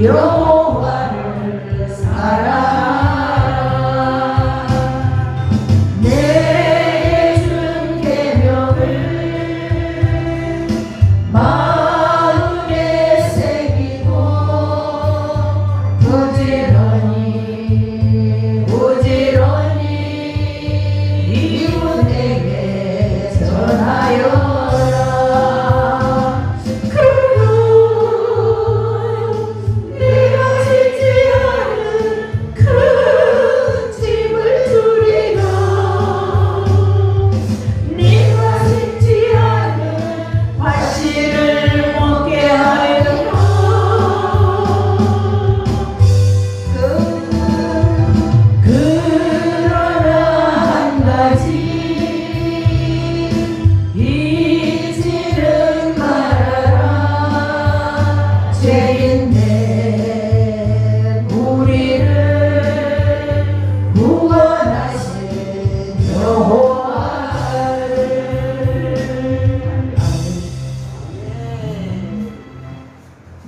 여호와를 사랑하라. 내게 준 계명을 마음에 새기고 부지런히 이웃에게 전하여라.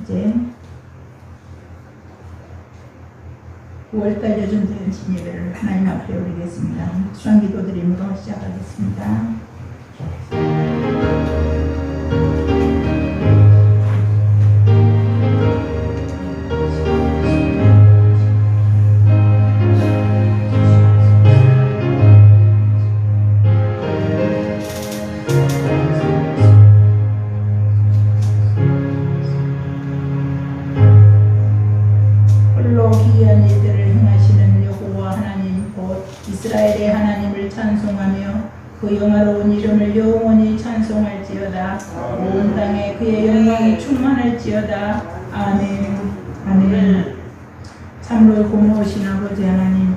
이제 9월달 여중생 진예배를 하나님 앞에 올리겠습니다. 수강기도 드림으로 시작하겠습니다. 기이한 일들을 행하시는 여호와 하나님 곧 이스라엘의 하나님을 찬송하며 그 영화로운 이름을 영원히 찬송할지어다. 온 땅에 그의 영광이 충만할지어다. 아멘. 아멘. 참으로 고마우신 아버지 하나님,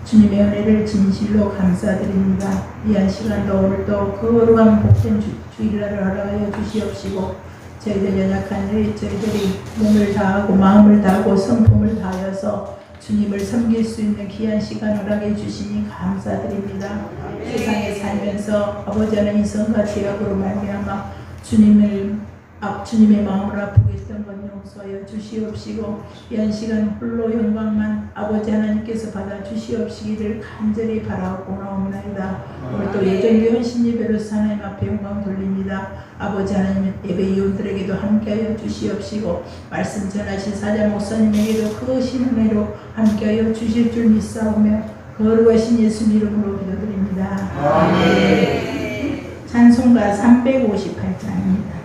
주님의 은혜를 진실로 감사드립니다. 이한 시간도 오늘도 거룩한 복된 주일날을 허락하여 주시옵시고 저희들 연약한 저희들이 몸을 다하고 마음을 다하고 성품을 다하여서 주님을 섬길 수 있는 귀한 시간 허락해 주시니 감사드립니다. 세상에 살면서 아버지 하나님 선과 죄악으로 말미암아 주님의 마음을 아프게 했던 건 용서하여 주시옵시고 이한 시간 홀로 영광만 아버지 하나님께서 받아 주시옵시기를 간절히 바라고 나옵니다. 오늘 또 예정된 신예배로서 하나님 앞에 영광 돌립니다. 아버지 하나님 예배 이웃들에게도 함께하여 주시옵시고 말씀 전하신 사자 목사님에게도 그 신은혜로 함께하여 주실 줄 믿사오며 거룩하신 예수님 이름으로 기도드립니다. 아멘. 찬송가 358장입니다.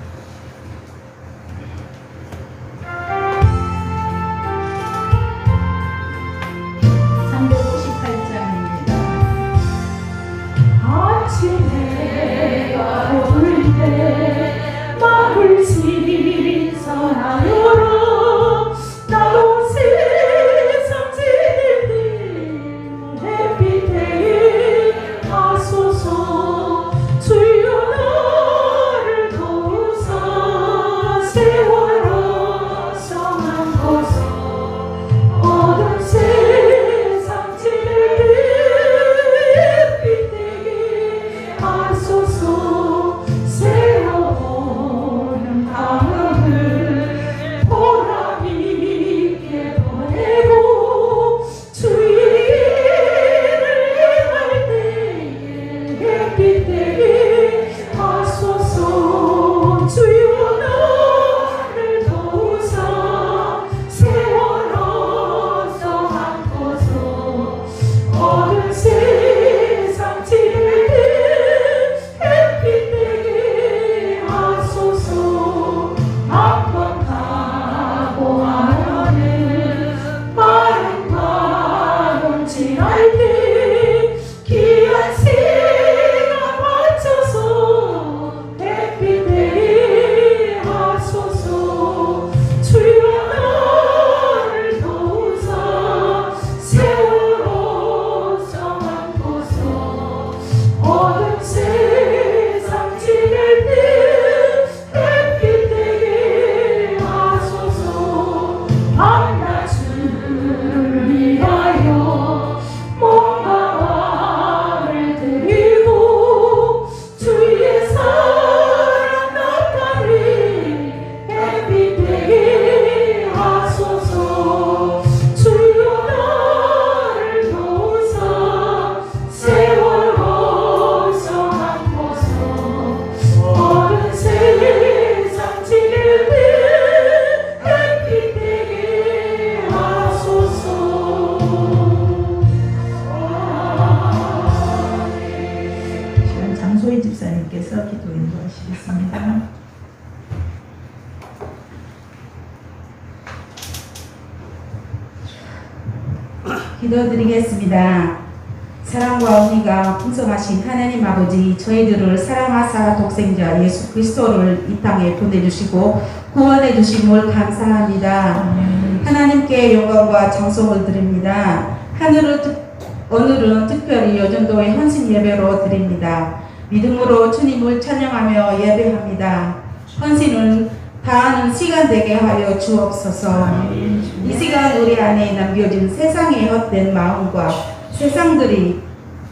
기도드리겠습니다. 사랑과 은혜가 풍성하신 하나님 아버지, 저희들을 사랑하사 독생자 예수 그리스도를 이 땅에 보내주시고 구원해 주심을 감사합니다. 하나님께 영광과 찬송을 드립니다. 오늘은 특별히 여전도의 헌신 예배로 드립니다. 믿음으로 주님을 찬양하며 예배합니다. 헌신은 다하는 시간 되게 하여 주옵소서. 이 시간 우리 안에 남겨진 세상의 헛된 마음과 세상들이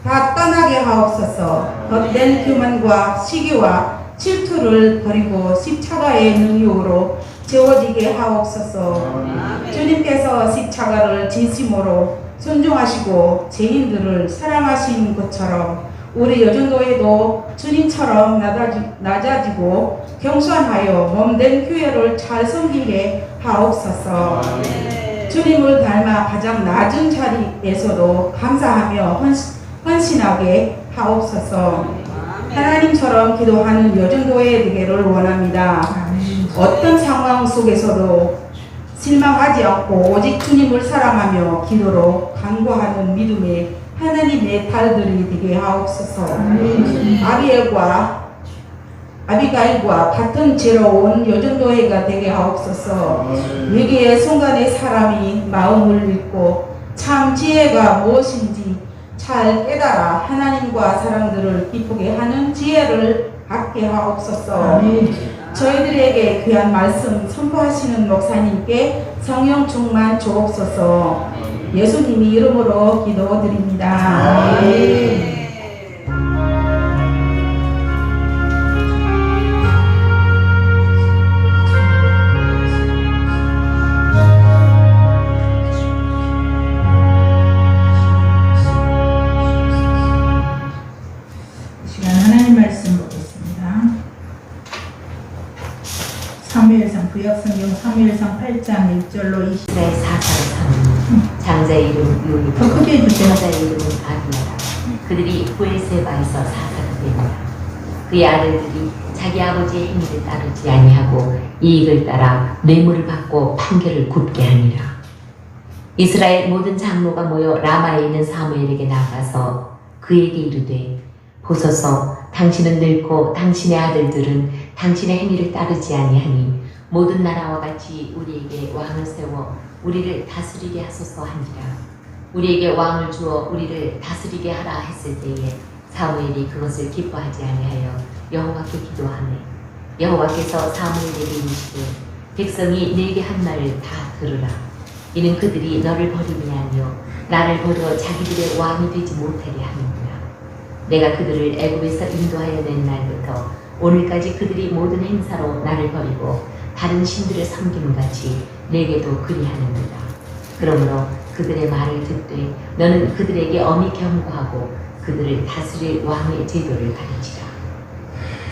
다 떠나게 하옵소서. 헛된 교만과 시기와 질투를 버리고 십자가의 능력으로 채워지게 하옵소서. 주님께서 십자가를 진심으로 순종하시고 죄인들을 사랑하신 것처럼 우리 여전도에도 주님처럼 낮아지고 겸손하여 몸된 교회를 잘 섬기게 하옵소서. 주님을 닮아 가장 낮은 자리에서도 감사하며 헌신하게 하옵소서. 하나님처럼 기도하는 여전도에 되기를 원합니다. 어떤 상황 속에서도 실망하지 않고 오직 주님을 사랑하며 기도로 간구하는 믿음의 하나님의 딸들이 되게 하옵소서. 아비가일과 같은 죄로운 여전도회가 되게 하옵소서. 위기의 순간에 사람이 마음을 읽고 참 지혜가 무엇인지 잘 깨달아 하나님과 사람들을 기쁘게 하는 지혜를 갖게 하옵소서. 저희들에게 귀한 말씀 선포하시는 목사님께 성령 충만 주옵소서. 예수님의 이름으로 기도드립니다. 구약성경 사무엘상 8장 1절로 20절. 내 사사를 삼은 장자의 이름 요이, 더 크게 해주세요. 장자의 이름은 아비야라. 그들이 부엘세바에서 사사가 되니라. 그의 아들들이 자기 아버지의 행위를 따르지 아니하고 이익을 따라 뇌물을 받고 판결을 굽게 하니라. 이스라엘 모든 장로가 모여 라마에 있는 사무엘에게 나가서 그에게 이르되, 보소서, 당신은 늙고 당신의 아들들은 당신의 행위를 따르지 아니하니 모든 나라와 같이 우리에게 왕을 세워 우리를 다스리게 하소서 하니라. 우리에게 왕을 주어 우리를 다스리게 하라 했을 때에 사무엘이 그것을 기뻐하지 아니하여 여호와께 기도하매, 여호와께서 사무엘에게 이르시되, 백성이 네게 한 말을 다 들으라. 이는 그들이 너를 버림이 아니요 나를 버려 자기들의 왕이 되지 못하게 하는구나. 내가 그들을 애굽에서 인도하여 낸 날부터 오늘까지 그들이 모든 행사로 나를 버리고 다른 신들을 섬기는 같이 내게도 그리하는도다. 그러므로 그들의 말을 듣되 너는 그들에게 엄히 경고하고 그들을 다스릴 왕의 제도를 가르치라.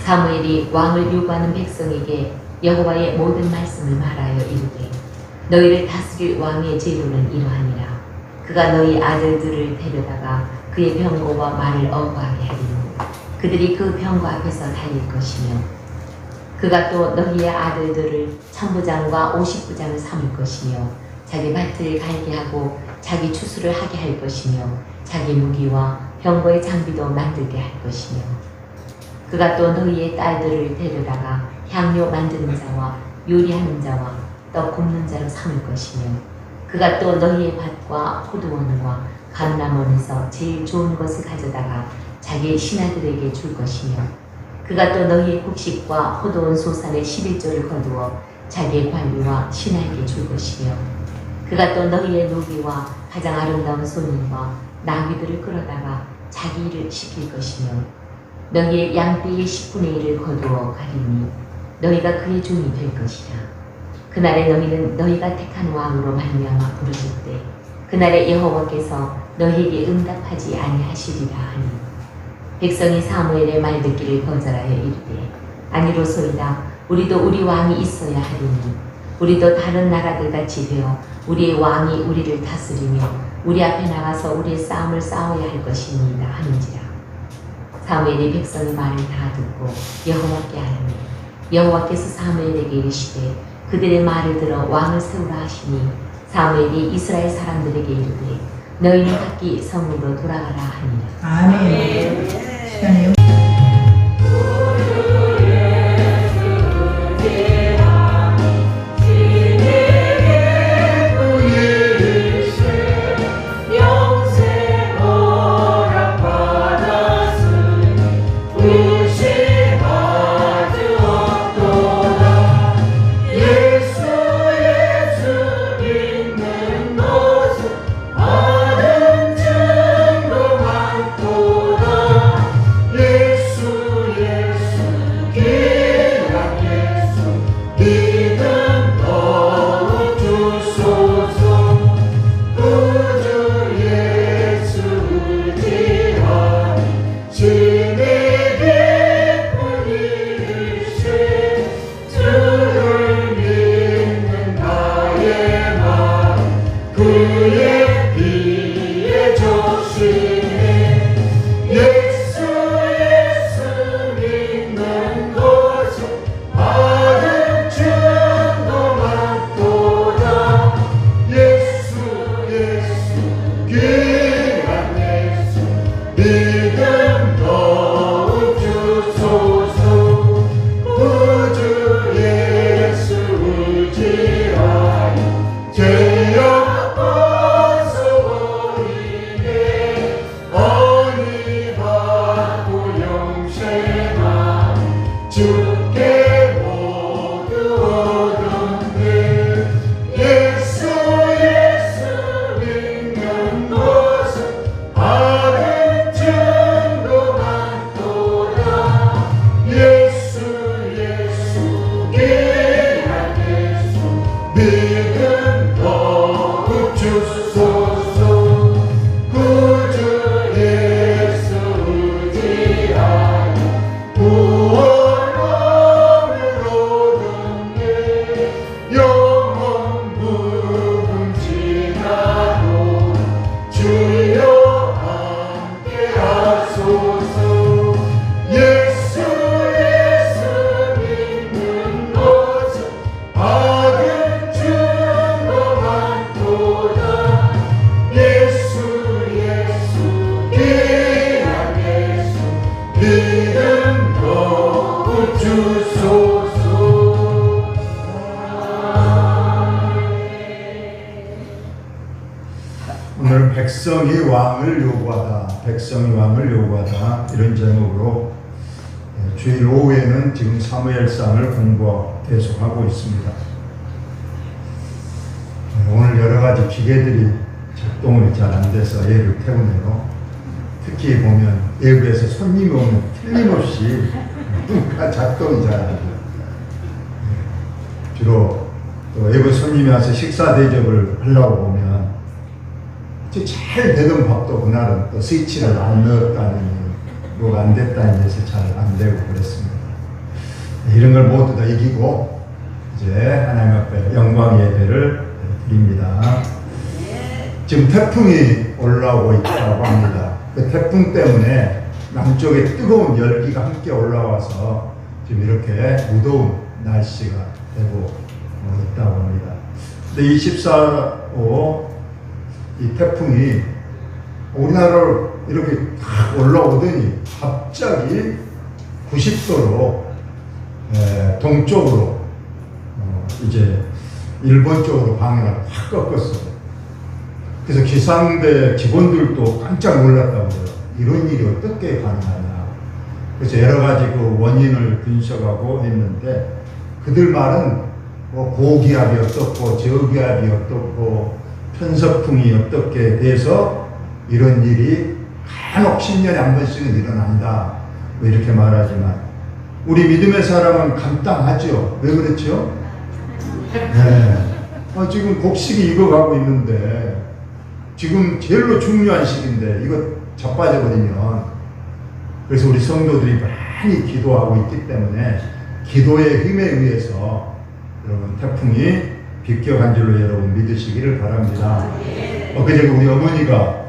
사무엘이 왕을 요구하는 백성에게 여호와의 모든 말씀을 말하여 이르되, 너희를 다스릴 왕의 제도는 이러하니라. 그가 너희 아들들을 데려다가 그의 병거와 말을 어부하게 하리니 그들이 그 병거 앞에서 달릴 것이며, 그가 또 너희의 아들들을 천부장과 50부장을 삼을 것이며 자기 밭을 갈게 하고 자기 추수를 하게 할 것이며 자기 무기와 병거의 장비도 만들게 할 것이며, 그가 또 너희의 딸들을 데려다가 향료 만드는 자와 요리하는 자와 떡 굽는 자로 삼을 것이며, 그가 또 너희의 밭과 포도원과 감람원에서 제일 좋은 것을 가져다가 자기 신하들에게 줄 것이며, 그가 또 너희의 곡식과 포도원 소산의 11조를 거두어 자기의 관리와 신하에게 줄 것이며, 그가 또 너희의 노비와 가장 아름다운 소년과 나귀들을 끌어다가 자기 일을 시킬 것이며, 너희의 양떼의 10분의 1을 거두어 가리니 너희가 그의 종이 될 것이라. 그날에 너희는 너희가 택한 왕으로 말미암아 부르실 때 그날에 여호와께서 너희에게 응답하지 아니하시리라 하니, 백성이 사무엘의 말 듣기를 거절하여 이르되, 아니로소이다. 우리도 우리 왕이 있어야 하리니 우리도 다른 나라들 같이 되어 우리의 왕이 우리를 다스리며 우리 앞에 나가서 우리의 싸움을 싸워야 할 것이니이다 하는지라. 사무엘이 백성의 말을 다 듣고 여호와께 하라니, 여호와께서 사무엘에게 이르시되 그들의 말을 들어 왕을 세우라 하시니, 사무엘이 이스라엘 사람들에게 이르되, 너희는 각기 성으로 돌아가라 하니라. 아멘. 시간이 오늘 백성이 왕을 요구하다, 백성이 왕을 요구하다 이런 제목으로 주일 오후에는 지금 사무엘상을 공부 계속하고 있습니다. 오늘 여러 가지 기계들이 작동이 잘 안 돼서 예를 태우네요. 특히 보면 외부에서 손님이 오면 틀림없이 작동이 잘 안 돼요. 주로 또 외부 손님이 와서 식사 대접을 하려고 보면 잘 되던 밥도 그날은 또 스위치를 안 넣었다니 뭐가 안 됐다니 해서 잘 안 되고 그랬습니다. 이런 걸 모두 다 이기고 이제 하나님 앞에 영광 예배를 드립니다. 지금 태풍이 올라오고 있다고 합니다. 그 태풍 때문에 남쪽에 뜨거운 열기가 함께 올라와서 지금 이렇게 무더운 날씨가 되고 있다고 합니다. 근데 이 14호 이 태풍이 우리나라로 이렇게 탁 올라오더니 갑자기 90도로 동쪽으로 이제 일본 쪽으로 방향을 확 꺾었어요. 그래서 기상대 직원들도 깜짝 놀랐다고 해요. 이런 일이 어떻게 가능하냐. 그래서 여러 가지 그 원인을 분석하고 했는데 그들 말은 뭐 고기압이 어떻고 저기압이 어떻고 편서풍이 어떻게 돼서 이런 일이 간혹 10년에 한 번씩은 일어난다 뭐 이렇게 말하지만 우리 믿음의 사람은 감당하죠. 왜 그렇죠? 네. 지금 곡식이 익어가고 있는데 지금 제일로 중요한 시기인데 이거 자빠져버리면 그래서 우리 성도들이 많이 기도하고 있기 때문에 기도의 힘에 의해서 여러분 태풍이 비껴간 줄로 여러분 믿으시기를 바랍니다. 엊그제 우리 어머니가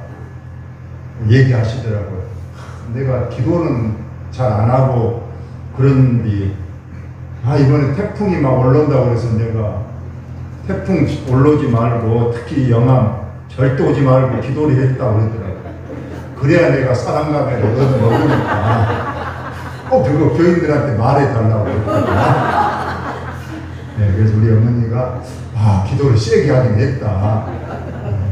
얘기하시더라고요. 내가 기도는 잘 안 하고 그런데 이번에 태풍이 막 올라온다고 그래서 내가 태풍 올라오지 말고 특히 영암 절대 오지 말고 기도를 했다고 그러더라고요. 그래야 내가 사랑가게를 얻어먹으니까 꼭 그거 교인들한테 말해달라고 그러더라고요. 네, 그래서 우리 어머니가 기도를 세게 하긴 했다.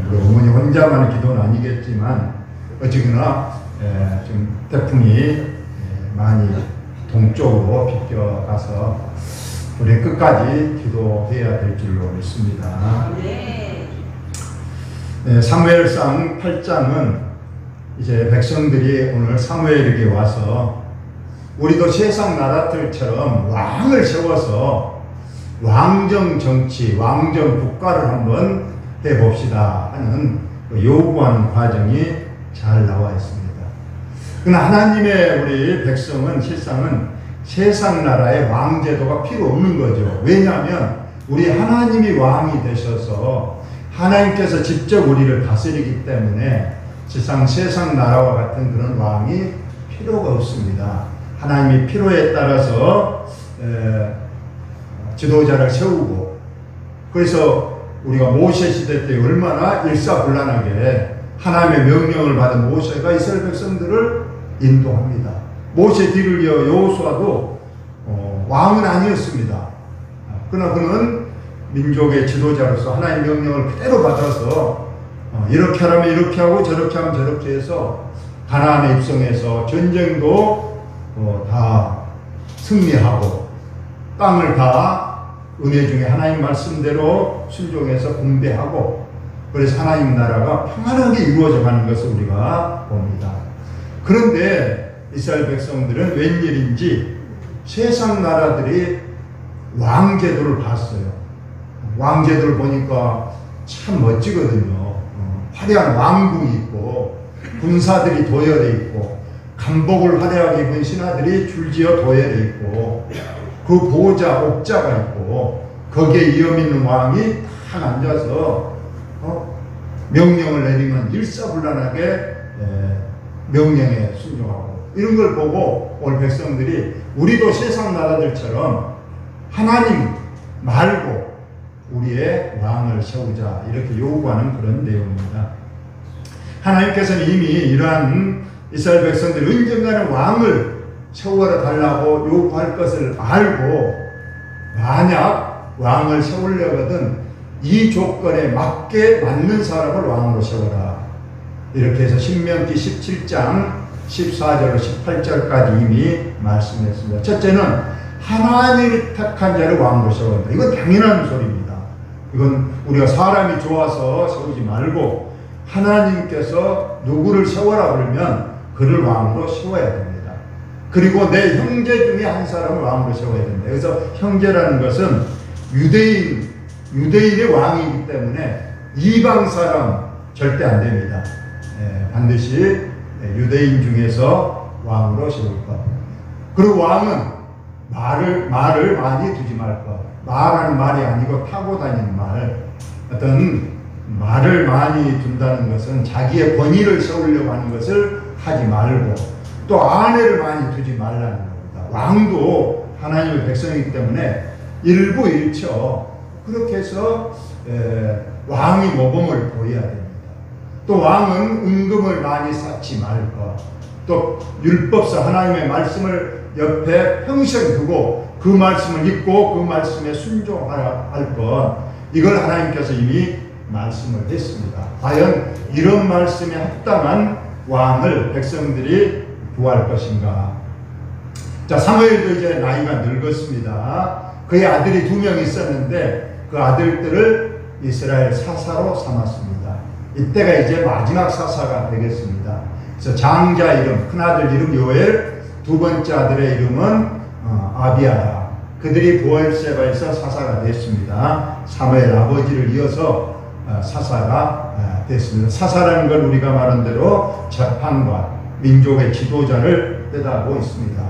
우리 어머니 혼자만의 기도는 아니겠지만 어쨌거나 좀 태풍이 많이 동쪽으로 비껴가서 우리 끝까지 기도해야 될 줄로 믿습니다. 사무엘상 8장은 이제 백성들이 오늘 사무엘에게 와서 우리도 세상 나라들처럼 왕을 세워서 왕정 정치, 왕정 국가를 한번 해봅시다 하는 요구하는 과정이 잘 나와 있습니다. 그러나 하나님의 우리 백성은 실상은 세상 나라의 왕제도가 필요 없는 거죠. 왜냐하면 우리 하나님이 왕이 되셔서 하나님께서 직접 우리를 다스리기 때문에 실상 세상 나라와 같은 그런 왕이 필요가 없습니다. 하나님이 필요에 따라서 지도자를 세우고, 그래서 우리가 모세 시대 때 얼마나 일사불란하게 하나님의 명령을 받은 모세가 이스라엘 백성들을 인도합니다. 모세 뒤를 이어 여호수아도 왕은 아니었습니다. 그러나 그는 민족의 지도자로서 하나님의 명령을 그대로 받아서 이렇게 하라면 이렇게 하고 저렇게 하면 저렇게 해서 가나안에 입성해서 전쟁도 다 승리하고 땅을 다 은혜 중에 하나님 말씀대로 순종해서 분배하고, 그래서 하나님 나라가 평안하게 이루어져 가는 것을 우리가 봅니다. 그런데 이스라엘 백성들은 웬일인지 세상 나라들이 왕제도를 봤어요. 왕제도를 보니까 참 멋지거든요. 화려한 왕궁이 있고 군사들이 도열해 있고 간복을 화려하게 입은 신하들이 줄지어 도열해 있고 그 보호자, 옥자가 있고 거기에 이엄 있는 왕이 딱 앉아서 명령을 내리면 일사불란하게 명령에 순종하고, 이런 걸 보고 오늘 백성들이 우리도 세상 나라들처럼 하나님 말고 우리의 왕을 세우자 이렇게 요구하는 그런 내용입니다. 하나님께서는 이미 이러한 이스라엘 백성들 언젠가는 왕을 세워 달라고 요구할 것을 알고, 만약 왕을 세우려거든 이 조건에 맞는 사람을 왕으로 세워라 이렇게 해서 신명기 17장 14절로 18절까지 이미 말씀했습니다. 첫째는 하나님이 택한 자를 왕으로 세운다. 이건 당연한 소리입니다. 이건 우리가 사람이 좋아서 세우지 말고 하나님께서 누구를 세워라 그러면 그를 왕으로 세워야 됩니다. 그리고 내 형제 중에 한 사람을 왕으로 세워야 됩니다. 그래서 형제라는 것은 유대인의 왕이기 때문에 이방 사람 절대 안 됩니다. 반드시 유대인 중에서 왕으로 세울 것. 그리고 왕은 말을 많이 두지 말 것. 말하는 말이 아니고 타고 다니는 말. 어떤 말을 많이 둔다는 것은 자기의 권위를 세우려고 하는 것을 하지 말고, 또 아내를 많이 두지 말라는 겁니다. 왕도 하나님의 백성이기 때문에 일부일처 그렇게 해서 왕이 모범을 보여야 됩니다. 또 왕은 은금을 많이 쌓지 말 것, 또 율법서 하나님의 말씀을 옆에 평생 두고 그 말씀을 읽고 그 말씀에 순종하라 할 것, 이걸 하나님께서 이미 말씀을 했습니다. 과연 이런 말씀에 합당한 왕을 백성들이 구할 것인가? 자, 사무엘도 이제 나이가 늙었습니다. 그의 아들이 2명 있었는데 그 아들들을 이스라엘 사사로 삼았습니다. 이때가 이제 마지막 사사가 되겠습니다. 그래서 장자 이름, 큰아들 이름 요엘, 두 번째 아들의 이름은 아비아야. 그들이 보엘세바에서 사사가 됐습니다. 사무엘 아버지를 이어서 사사가 됐습니다. 사사라는 건 우리가 말한 대로 재판관, 민족의 지도자를 뜻하고 있습니다.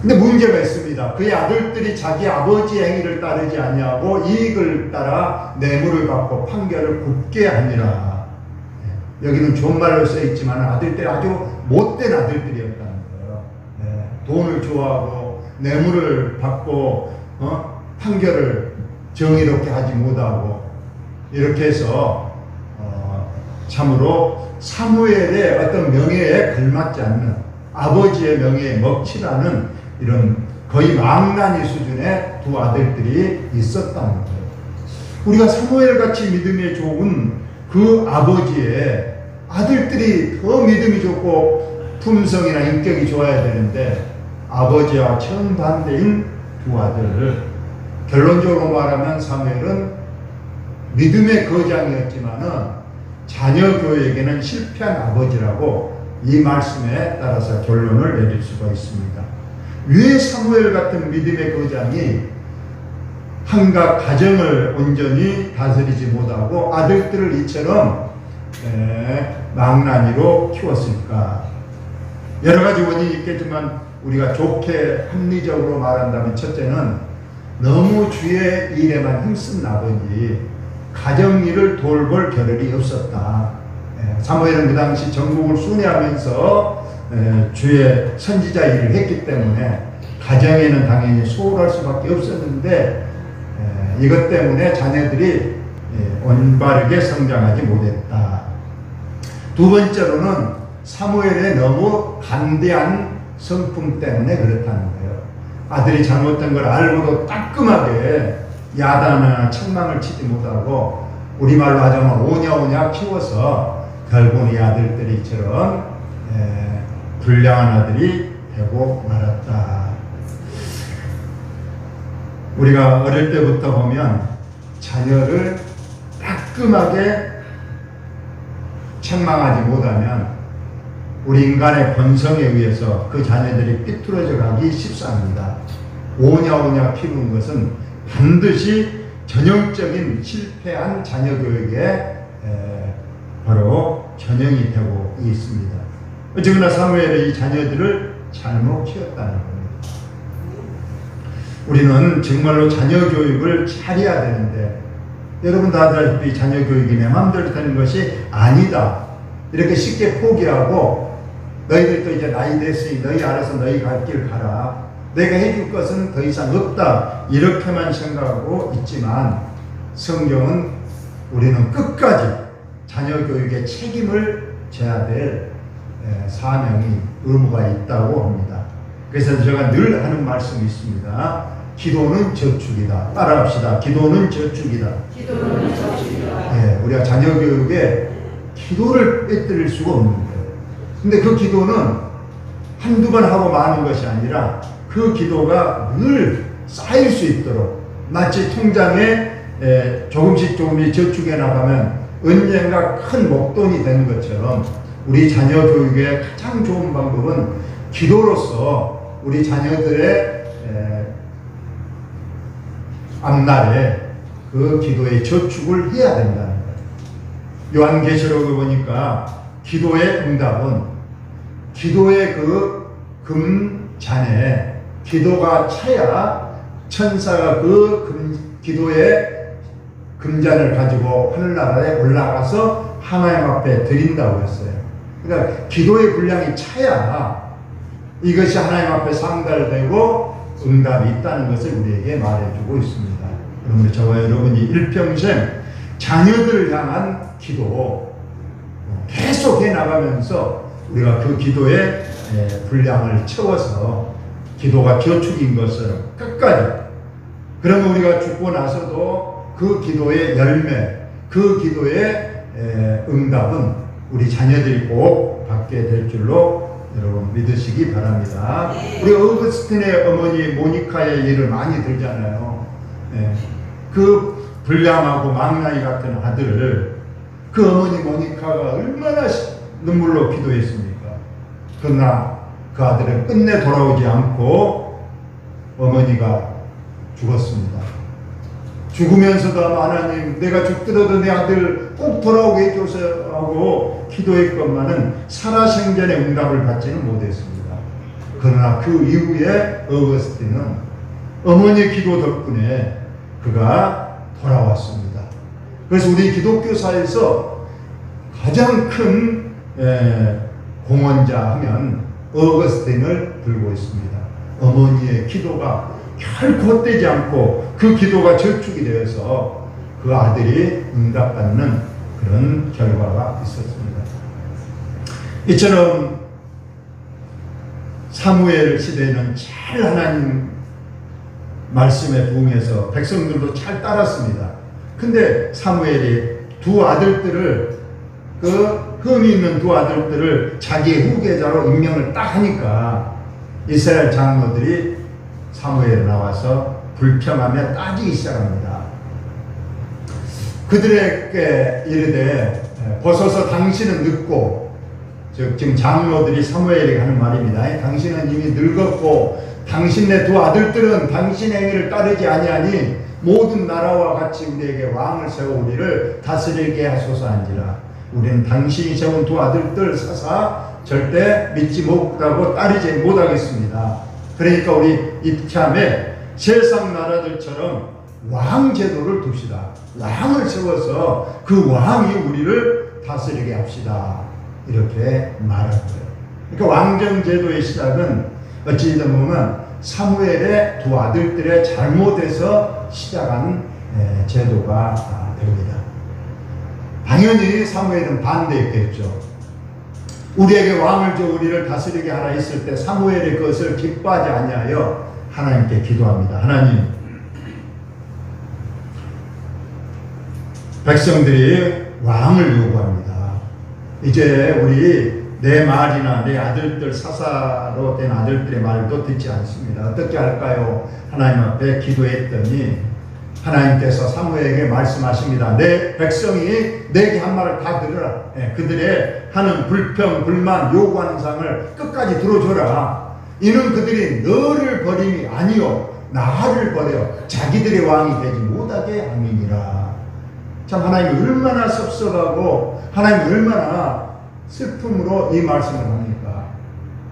근데 문제가 있습니다. 그의 아들들이 자기 아버지의 행위를 따르지 아니하고 이익을 따라 뇌물을 받고 판결을 굽게 하니라. 여기는 존말로 써있지만 아들들이 아주 못된 아들들이었다는 거예요. 돈을 좋아하고 뇌물을 받고 판결을 정의롭게 하지 못하고 이렇게 해서 참으로 사무엘의 어떤 명예에 걸맞지 않는, 아버지의 명예에 먹칠하는 이런 거의 망나니 수준의 두 아들들이 있었다는 거예요. 우리가 사무엘같이 믿음이 좋은 그 아버지의 아들들이 더 믿음이 좋고 품성이나 인격이 좋아야 되는데, 아버지와 정반대인 두 아들을, 결론적으로 말하면 사무엘은 믿음의 거장이었지만은 자녀 교육에는 실패한 아버지라고 이 말씀에 따라서 결론을 내릴 수가 있습니다. 왜 사무엘 같은 믿음의 거장이 한갓 가정을 온전히 다스리지 못하고 아들들을 이처럼 망나니로 키웠을까? 여러 가지 원인이 있겠지만 우리가 좋게 합리적으로 말한다면, 첫째는 너무 주의 일에만 힘쓴 아버지, 가정일을 돌볼 겨를이 없었다. 사무엘은 그 당시 전국을 순회하면서 주의 선지자 일을 했기 때문에 가정에는 당연히 소홀할 수밖에 없었는데, 이것 때문에 자녀들이 올바르게 성장하지 못했다. 두 번째로는 사무엘의 너무 간대한 성품 때문에 그렇다는 거예요. 아들이 잘못된 걸 알고도 따끔하게 야단이나 책망을 치지 못하고 우리말로 하자면 오냐오냐 키워서 결국은 이 아들들이처럼 불량한 아들이 되고 말았다. 우리가 어릴 때부터 보면 자녀를 따끔하게 책망하지 못하면 우리 인간의 본성에 의해서 그 자녀들이 삐뚤어져 가기 쉽습니다. 오냐오냐 키우는 것은 반드시 전형적인 실패한 자녀 교육에 바로 전형이 되고 있습니다. 어쨌거나 사무엘의 이 자녀들을 잘못 키웠다는 겁니다. 우리는 정말로 자녀 교육을 잘해야 되는데, 여러분 다 알다시피 자녀 교육이 내 마음대로 되는 것이 아니다, 이렇게 쉽게 포기하고 너희들도 이제 나이 됐으니 너희 알아서 너희 갈 길 가라, 내가 해줄 것은 더 이상 없다, 이렇게만 생각하고 있지만, 성경은 우리는 끝까지 자녀 교육에 책임을 져야 될 사명이, 의무가 있다고 합니다. 그래서 제가 늘 하는 말씀이 있습니다. 기도는 저축이다. 따라합시다. 기도는 저축이다. 기도는 저축이다. 우리가 자녀 교육에 기도를 빼뜨릴 수가 없는 거예요. 근데 그 기도는 한두 번 하고 마는 것이 아니라 그 기도가 늘 쌓일 수 있도록, 마치 통장에 조금씩 저축해 나가면 언젠가 큰 목돈이 되는 것처럼, 우리 자녀 교육의 가장 좋은 방법은 기도로서 우리 자녀들의 앞날에 그 기도의 저축을 해야 된다는 거예요. 요한계시록을 보니까 기도의 응답은 기도의 그 금잔에 기도가 차야 천사가 그 기도의 금잔을 가지고 하늘나라에 올라가서 하나님 앞에 드린다고 했어요. 그러니까 기도의 분량이 차야 이것이 하나님 앞에 상달되고 응답이 있다는 것을 우리에게 말해주고 있습니다. 그러므로 저와 여러분이 일평생 자녀들을 향한 기도 계속 해나가면서 우리가 그 기도의 분량을 채워서 기도가 저축인 것을 끝까지, 그러면 우리가 죽고 나서도 그 기도의 열매, 그 기도의 응답은 우리 자녀들이 꼭 받게 될 줄로 여러분 믿으시기 바랍니다. 우리 어거스틴의 어머니 모니카의 예를 많이 들잖아요. 그 불량하고 망나니 같은 아들을 그 어머니 모니카가 얼마나 눈물로 기도했습니까? 그러나 그 아들은 끝내 돌아오지 않고 어머니가 죽었습니다. 죽으면서도 하나님, 내가 죽더라도 내 아들 꼭 돌아오게 해줘서 하고 기도했건만은 살아생전의 응답을 받지는 못했습니다. 그러나 그 이후에 어거스틴은 어머니의 기도 덕분에 그가 돌아왔습니다. 그래서 우리 기독교사에서 가장 큰 공헌자 하면 어거스틴을 들고 있습니다. 어머니의 기도가 결코 헛되지 않고 그 기도가 저축이 되어서 그 아들이 응답받는 그런 결과가 있었습니다. 이처럼 사무엘 시대에는 잘 하나님 말씀에 부응해서 백성들도 잘 따랐습니다. 근데 사무엘이 두 아들들을, 그 흠이 있는 두 아들들을 자기의 후계자로 임명을 딱 하니까 이스라엘 장로들이 사무엘에 나와서 불평하며 따지기 시작합니다. 그들에게 이르되 벗어서 당신은 늙고, 즉 지금 장로들이 사무엘에게 하는 말입니다. 당신은 이미 늙었고 당신네 두 아들들은 당신의 행위를 따르지 아니하니 모든 나라와 같이 우리에게 왕을 세워 우리를 다스리게 하소서 한지라. 우리는 당신이 세운 두 아들들 사사 절대 믿지 못하고 따르지 못하겠습니다. 그러니까 우리 이참에 세상 나라들처럼 왕 제도를 둡시다. 왕을 세워서 그 왕이 우리를 다스리게 합시다. 이렇게 말한 거예요. 그러니까 왕정 제도의 시작은 어찌 보면 사무엘의 두 아들들의 잘못에서 시작한 제도가 됩니다. 당연히 사무엘은 반대했겠죠. 우리에게 왕을 줘 우리를 다스리게 하라 했을 때 사무엘의 그것을 기뻐하지 아니하여 하나님께 기도합니다. 하나님, 백성들이 왕을 요구합니다. 이제 우리 내 말이나 내 아들들, 사사로 된 아들들의 말도 듣지 않습니다. 어떻게 할까요? 하나님 앞에 기도했더니 하나님께서 사무엘에게 말씀하십니다. 내 백성이 내게 한 말을 다 들으라. 그들의 하는 불평, 불만, 요구하는 상을 끝까지 들어줘라. 이는 그들이 너를 버림이 아니요 나를 버려 자기들의 왕이 되지 못하게 함이니라. 참 하나님이 얼마나 섭섭하고 하나님이 얼마나 슬픔으로 이 말씀을 합니까?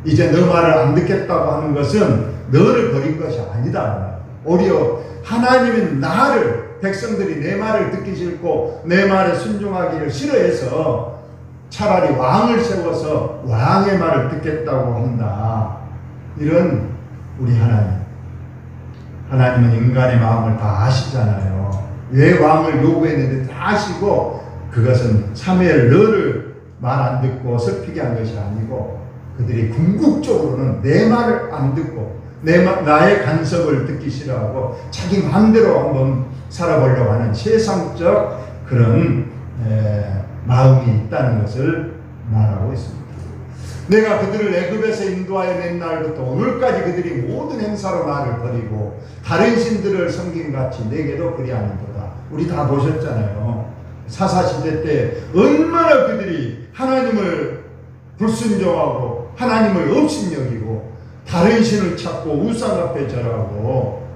이제 너 말을 안 듣겠다고 하는 것은 너를 버린 것이 아니다. 오히려 하나님은 나를, 백성들이 내 말을 듣기 싫고 내 말에 순종하기를 싫어해서 차라리 왕을 세워서 왕의 말을 듣겠다고 한다. 이런 우리 하나님. 하나님은 인간의 마음을 다 아시잖아요. 왜 왕을 요구했는데 다 아시고, 그것은 사무엘 너를 말 안 듣고 슬피게 한 것이 아니고 그들이 궁극적으로는 내 말을 안 듣고 나의 간섭을 듣기 싫어하고 자기 마음대로 한번 살아보려고 하는 세상적 그런 마음이 있다는 것을 말하고 있습니다. 내가 그들을 애굽에서 인도하여 낸 날부터 오늘까지 그들이 모든 행사로 나를 버리고 다른 신들을 섬긴 같이 내게도 그리하는도다. 우리 다 보셨잖아요. 사사시대 때 얼마나 그들이 하나님을 불순종하고 하나님을 업신여기고 다른 신을 찾고 우상 앞에 절하고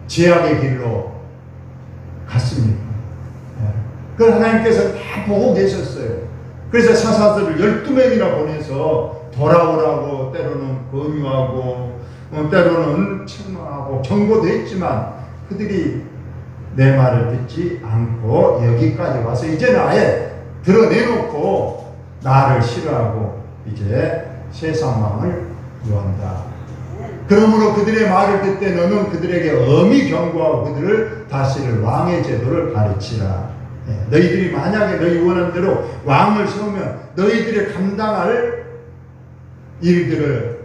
죄악의 길로 갔습니다. 그걸 하나님께서 다 보고 계셨어요. 그래서 사사들을 12명이나 보내서 돌아오라고 때로는 권유하고 때로는 책망하고 경고도 했지만 그들이 내 말을 듣지 않고 여기까지 와서 이제는 아예 드러내놓고 나를 싫어하고 이제 세상 왕을 구한다. 그러므로 그들의 말을 듣되 너는 그들에게 엄히 경고하고 그들을 다스릴 왕의 제도를 가르치라. 너희들이 만약에 너희 원하는 대로 왕을 세우면 너희들이 감당할 일들을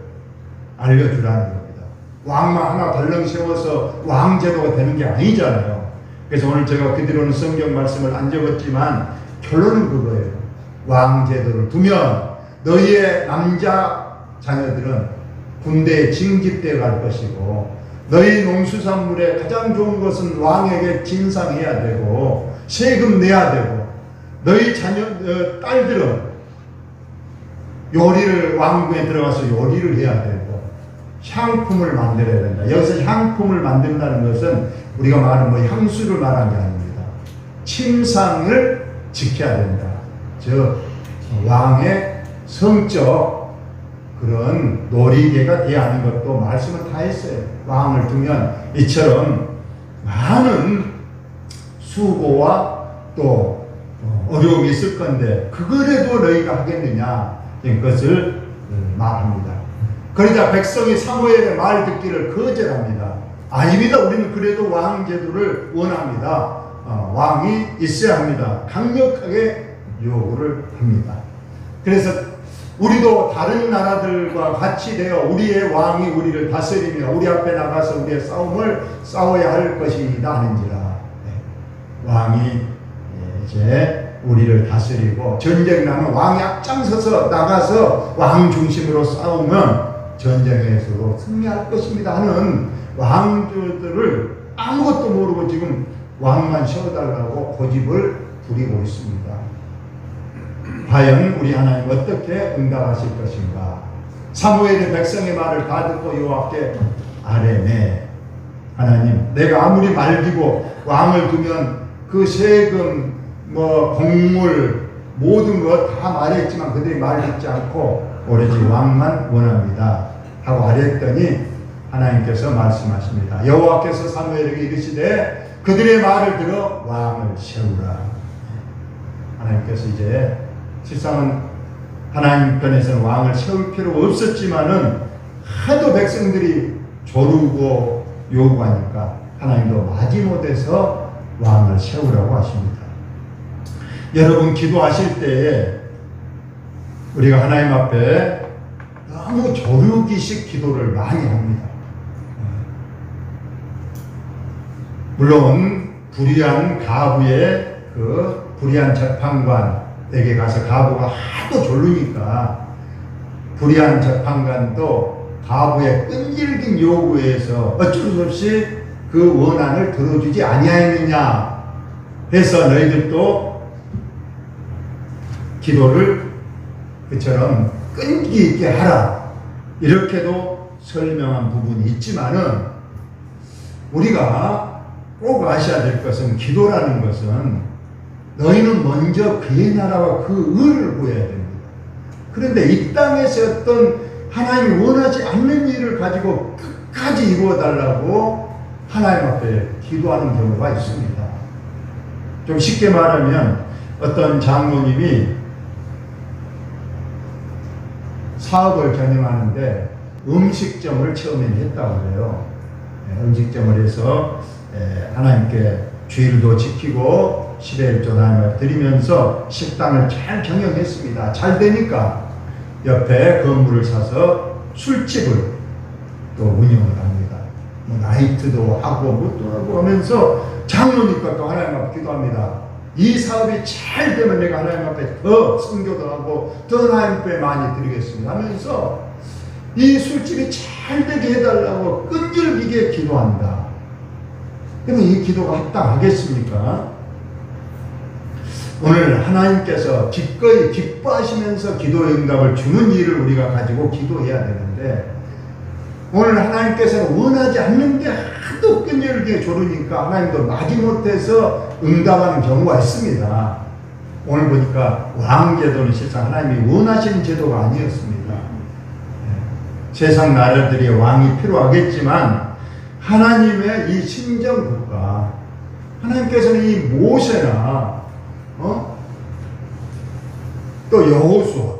알려주라는 겁니다. 왕만 하나 덜렁 세워서 왕제도가 되는 게 아니잖아요. 그래서 오늘 제가 그대로는 성경 말씀을 안 적었지만 결론은 그거예요. 왕제도를 두면 너희의 남자 자녀들은 군대에 징집되어 갈 것이고 너희 농수산물의 가장 좋은 것은 왕에게 진상해야 되고 세금 내야 되고 너희 딸들은 요리를 왕궁에 들어가서 요리를 해야 되고 향품을 만들어야 된다. 여기서 향품을 만든다는 것은 우리가 말하는 뭐 향수를 말하는 게 아닙니다. 침상을 지켜야 된다. 즉 왕의 성적 그런 놀이개가 돼야 하는 것도 말씀을 다 했어요. 왕을 두면 이처럼 많은 수고와 또 어려움이 있을 건데 그거라도 너희가 하겠느냐 그것을 말합니다. 그러자 백성이 사무엘의 말 듣기를 거절합니다. 아닙니다. 우리는 그래도 왕 제도를 원합니다. 왕이 있어야 합니다. 강력하게 요구를 합니다. 그래서 우리도 다른 나라들과 같이 되어 우리의 왕이 우리를 다스리며 우리 앞에 나가서 우리의 싸움을 싸워야 할 것이다 하는지라. 왕이 이제 우리를 다스리고 전쟁 나면 왕이 앞장서서 나가서 왕 중심으로 싸우면 전쟁에서도 승리할 것입니다 하는 왕들을 아무것도 모르고 지금 왕만 세워달라고 고집을 부리고 있습니다. 과연 우리 하나님 어떻게 응답하실 것인가? 사무엘이 백성의 말을 다 듣고 여호와께 아뢰매. 하나님, 내가 아무리 말기고 왕을 두면 그 세금, 곡물 모든 것 다 말했지만 그들이 말 듣지 않고 오로지 왕만 원합니다 하고 아뢰었더니 하나님께서 말씀하십니다. 여호와께서 사무엘에게 이르시되 그들의 말을 들어 왕을 세우라. 하나님께서 이제 실상은 하나님 편에서는 왕을 세울 필요가 없었지만은 하도 백성들이 조르고 요구하니까 하나님도 마지못해서 왕을 세우라고 하십니다. 여러분 기도하실 때에 우리가 하나님 앞에 너무 조르기식 기도를 많이 합니다. 물론 불의한 가부의 그 불의한 재판관에게 가서 가부가 하도 졸르니까 불의한 재판관도 가부의 끈질긴 요구에서 어쩔 수 없이 그 원한을 들어주지 아니하였느냐 해서 너희들도 기도를 그처럼 끈기 있게 하라 이렇게도 설명한 부분이 있지만은 우리가 꼭 아셔야 될 것은 기도라는 것은 너희는 먼저 그의 나라와 그 의를 구해야 됩니다. 그런데 이 땅에서 어떤 하나님이 원하지 않는 일을 가지고 끝까지 이루어달라고 하나님 앞에 기도하는 경우가 있습니다. 좀 쉽게 말하면 어떤 장로님이 사업을 경영하는데 음식점을 처음에는 했다고 그래요. 음식점을 해서 하나님께 주일도 지키고 10일 조단을 드리면서 식당을 잘 경영했습니다. 잘 되니까 옆에 건물을 사서 술집을 또 운영을 합니다. 나이트도 하고 또 하고 하면서 장로니까 또 하나님 앞에 기도합니다. 이 사업이 잘 되면 내가 하나님 앞에 더 선교도 하고 더 하나님 앞에 많이 드리겠습니다 하면서 이 술집이 잘 되게 해달라고 끈질기게 기도한다. 그러면 이 기도가 합당하겠습니까? 오늘 하나님께서 기꺼이 기뻐하시면서 기도의 응답을 주는 일을 우리가 가지고 기도해야 되는데 오늘 하나님께서는 원하지 않는 게 하도 끈질기게 조르니까 하나님도 마지못해서 응답하는 경우가 있습니다. 오늘 보니까 왕제도는 실상 하나님이 원하시는 제도가 아니었습니다. 세상 나라들이 왕이 필요하겠지만 하나님의 이 신정국가 하나님께서는 이 모세나 또 여호수아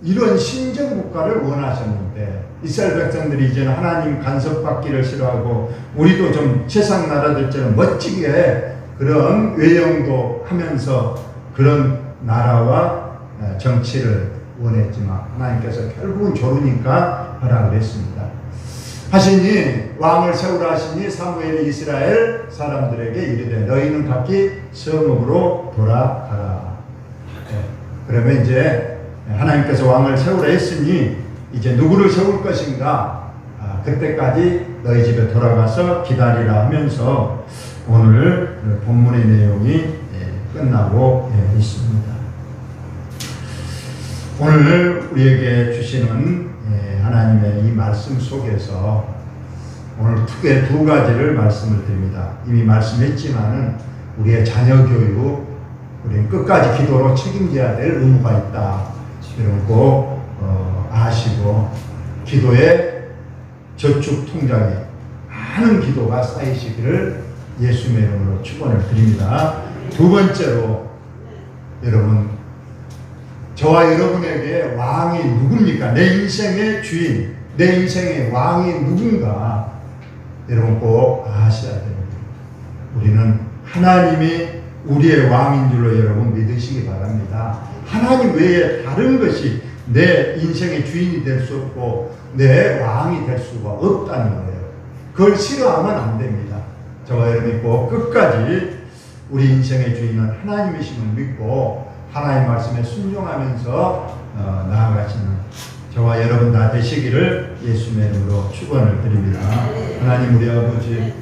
이런 신정국가를 원하셨는데 이스라엘 백성들이 이제는 하나님 간섭받기를 싫어하고 우리도 좀 세상 나라들처럼 멋지게 그런 외형도 하면서 그런 나라와 정치를 원했지만 하나님께서 결국은 조르니까 허락을 했습니다. 하시니 왕을 세우라 하시니 사무엘이 이스라엘 사람들에게 이르되 너희는 각기 성읍으로 돌아가라. 그러면 이제 하나님께서 왕을 세우라 했으니 이제 누구를 세울 것인가? 그때까지 너희 집에 돌아가서 기다리라 하면서 오늘 본문의 내용이 끝나고 있습니다. 오늘 우리에게 주시는 하나님의 이 말씀 속에서 오늘 크게 두 가지를 말씀을 드립니다. 이미 말씀했지만은 우리의 자녀 교육, 우리는 끝까지 기도로 책임져야 될 의무가 있다. 이런 거 아시고 기도의 저축 통장에 많은 기도가 쌓이시기를 예수님의 이름으로 축원을 드립니다. 두 번째로 여러분 저와 여러분에게 왕이 누굽니까? 내 인생의 주인, 내 인생의 왕이 누군가 여러분 꼭 아셔야 됩니다. 우리는 하나님이 우리의 왕인 줄로 여러분 믿으시기 바랍니다. 겁니다. 하나님 외에 다른 것이 내 인생의 주인이 될 수 없고 내 왕이 될 수가 없다는 거예요. 그걸 싫어하면 안 됩니다. 저와 여러분이 꼭 끝까지 우리 인생의 주인은 하나님이심을 믿고 하나님 말씀에 순종하면서 나아가시는 저와 여러분 다 되시기를 예수님의 이름으로 축원을 드립니다. 하나님 우리 아버지,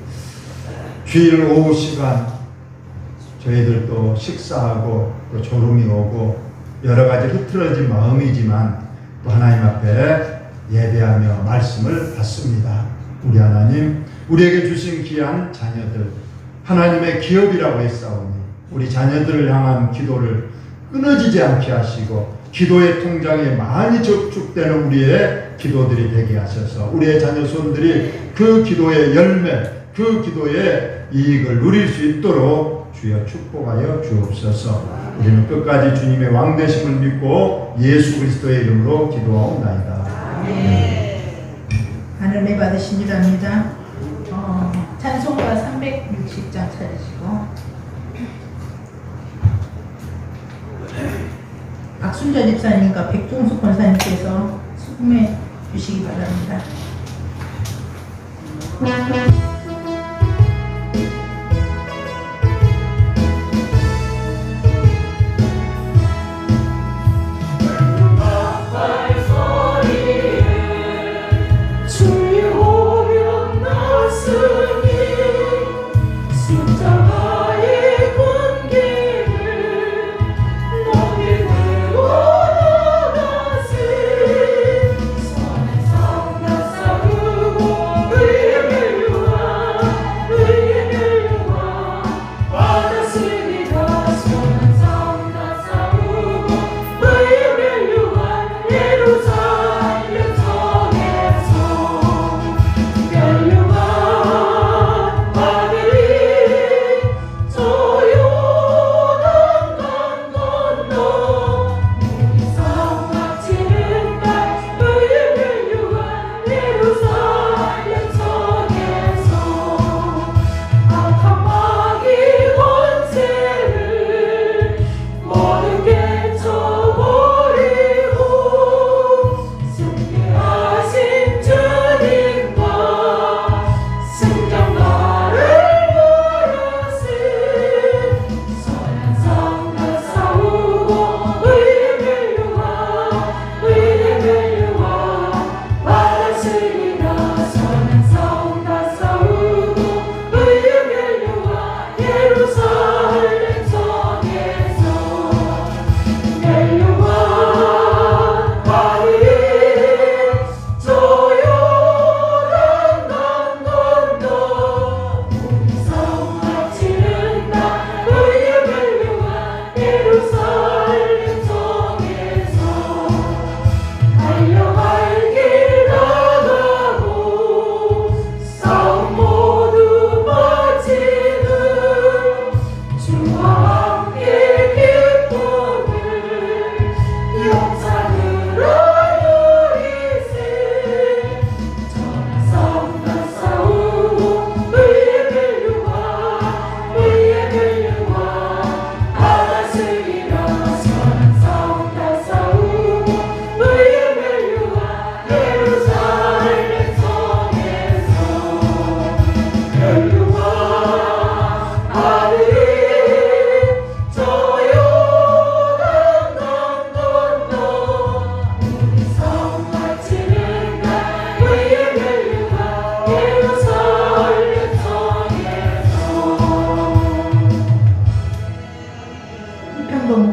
주일 오후 시간 저희들도 식사하고 또 졸음이 오고 여러 가지 흐트러진 마음이지만 또 하나님 앞에 예배하며 말씀을 받습니다. 우리 하나님, 우리에게 주신 귀한 자녀들, 하나님의 기업이라고 했사오니 우리 자녀들을 향한 기도를 끊어지지 않게 하시고 기도의 통장에 많이 저축되는 우리의 기도들이 되게 하셔서 우리의 자녀 손들이 그 기도의 열매, 그 기도의 이익을 누릴 수 있도록 주여 축복하여 주옵소서. 우리는 끝까지 주님의 왕되심을 믿고 예수 그리스도의 이름으로 기도하옵나이다. 하늘에 받으신 줄 압니다. 찬송가 360장 찾으시고 박순자 집사님과 백종숙 권사님께서 수금해 주시기 바랍니다.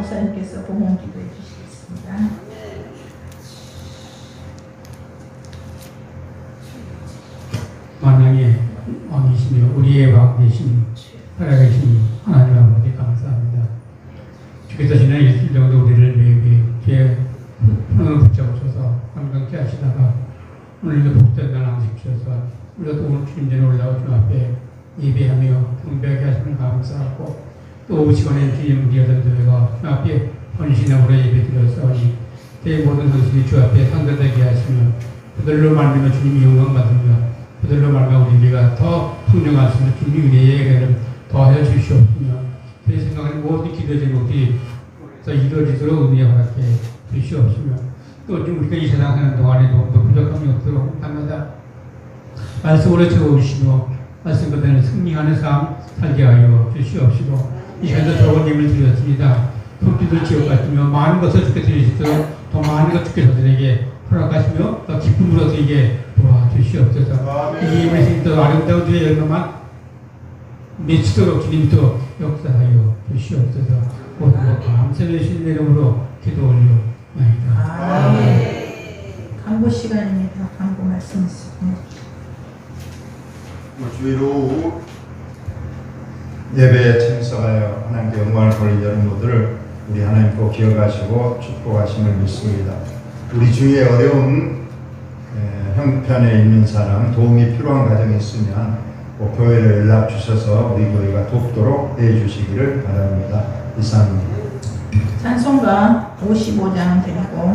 목사님께서 봉헌 기도해 주시겠습니다. 만왕의 왕이시며 우리의 왕 되신 살아계신 하나님 아버지 감사합니다. 주께서 지난 일주일 정도 우리를 매일 죄에 붙잡으셔서 건강케 하시다가 오늘도 복된 날 안식 주셔서 우리가 또 오늘 주님 전에 올라와 주 앞에 예배하며 경배하게 하시는 감사하고 또 오후 시간에 주님 우리 아들들과 주 앞에 헌신함으로 예배 드렸사오니 내 모든 것이 주 앞에 상달되게 하시며 그들로 말미암아 주님이 영광 받으며 그들로 말미암아 우리가 더 풍성하시며 주님 우리에게는 더하여 주시옵시며 내 생각하는 모든 기도 제목이 더 이루어지도록 은혜 허락해 주시옵시며 또 좀 우리가 이 세상 사는 동안에도 또 부족함이 없도록 날마다 말씀으로 채워주시며 말씀 그대로 승리하는 삶 살게 하여 주시옵시고 이 시간도 좋은 예물 드렸습니다. 손길들 지어 가시며 많은 것을 주께 드리시도록 더 많은 것 주께 저들에게 허락하시며 더 기쁨으로 드리게 도와주시옵소서. 이 예물이 더 아름다운 주의 열매만 맺히도록 주님도 역사하여 주시옵소서. 모든 것 감사의 주님의 이름으로 기도 올려나이다. 광고 시간입니다. 광고 말씀 있습니다. 주일 오후 예배에 참석하여 하나님께 영광을 돌린 여러분들을 우리 하나님 꼭 기억하시고 축복하심을 믿습니다. 우리 주위에 어려운 형편에 있는 사람, 도움이 필요한 가정이 있으면 꼭 교회로 연락 주셔서 우리 교회가 돕도록 해주시기를 바랍니다. 이상입니다. 찬송가 55장 드리고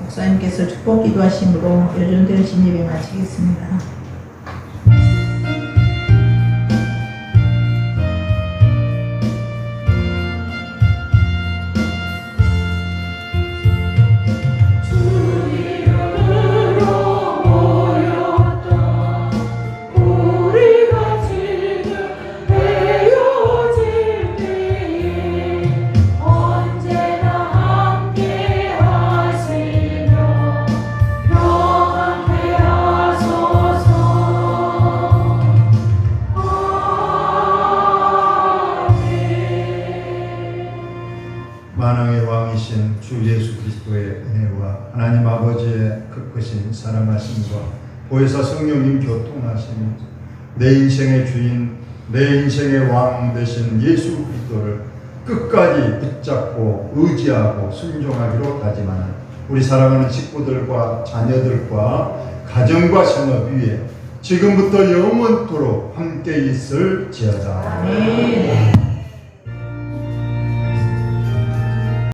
목사님께서 축복 기도하심으로 여전되신 예배 마치겠습니다. 만왕의 왕이신 주 예수 그리스도의 은혜와 하나님 아버지의 크신 사랑하심과 보혜사 성령님 교통하심이 내 인생의 주인, 내 인생의 왕 되신 예수 그리스도를 끝까지 붙잡고 의지하고 순종하기로 다짐하는 우리 사랑하는 식구들과 자녀들과 가정과 생업 위에 지금부터 영원토록 함께 있을지어다. 아멘.